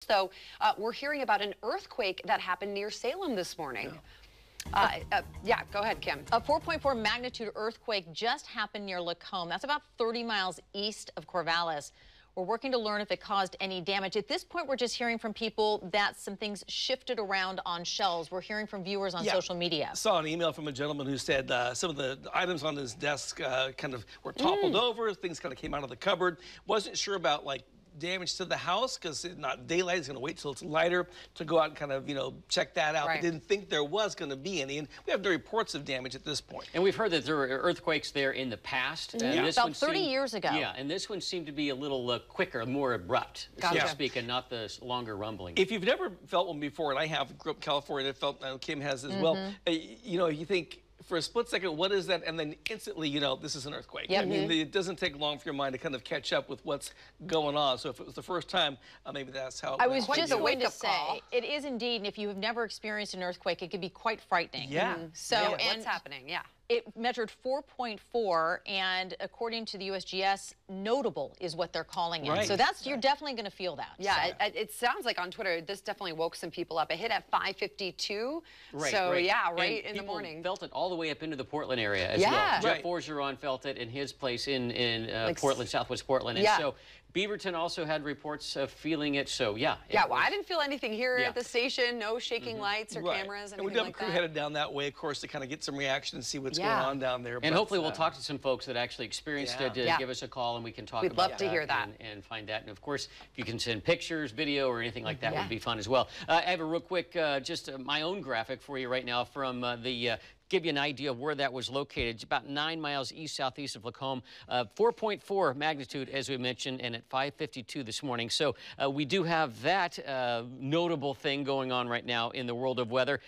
Though we're hearing about an earthquake that happened near Salem this morning. Yeah, go ahead, Kim. A 4.4 magnitude earthquake just happened near Lacombe. That's about 30 miles east of Corvallis. We're working to learn if it caused any damage. At this point, we're just hearing from people that some things shifted around on shelves. We're hearing from viewers on social media. I saw an email from a gentleman who said some of the items on his desk kind of were toppled over. Things kind of came out of the cupboard. Wasn't sure about damage to the house because it's not daylight. It's going to wait till it's lighter to go out and kind of, check that out. But didn't think there was going to be any. And we have no reports of damage at this point. And we've heard that there were earthquakes there in the past. And this about 30 years ago. Yeah, and this one seemed to be a little quicker, more abrupt, so to speak, and not the longer rumbling. If you've never felt one before, and I have, grew up in California, and Kim has as well, you think, for a split second, what is that? And then instantly, this is an earthquake. I mean, it doesn't take long for your mind to kind of catch up with what's going on. So if it was the first time, maybe that's how it I was just going to say, it is indeed, and if you have never experienced an earthquake, it can be quite frightening. Yeah. So, and what's happening? Yeah. It measured 4.4, and according to the USGS, notable is what they're calling it. So that's, you're definitely going to feel that. Yeah, it sounds like on Twitter, this definitely woke some people up. It hit at 5:52. So yeah, right in the morning. Felt it all the way up into the Portland area as well. Jeff Forgeron felt it in his place in Portland, Southwest Portland. And so Beaverton also had reports of feeling it. So yeah. Well, I didn't feel anything here at the station. No shaking lights or cameras. And we do have a crew headed down that way, of course, to kind of get some reaction and see what's going on down there. And hopefully we'll talk to some folks that actually experienced it. Give us a call and we can talk about that. We'd love to hear that. And find that. And of course, if you can send pictures, video, or anything like that, would be fun as well. I have a real quick, just my own graphic for you right now from give you an idea of where that was located. It's about 9 miles east-southeast of Lacombe. 4.4 magnitude, as we mentioned, and at 5:52 this morning. So we do have that notable thing going on right now in the world of weather.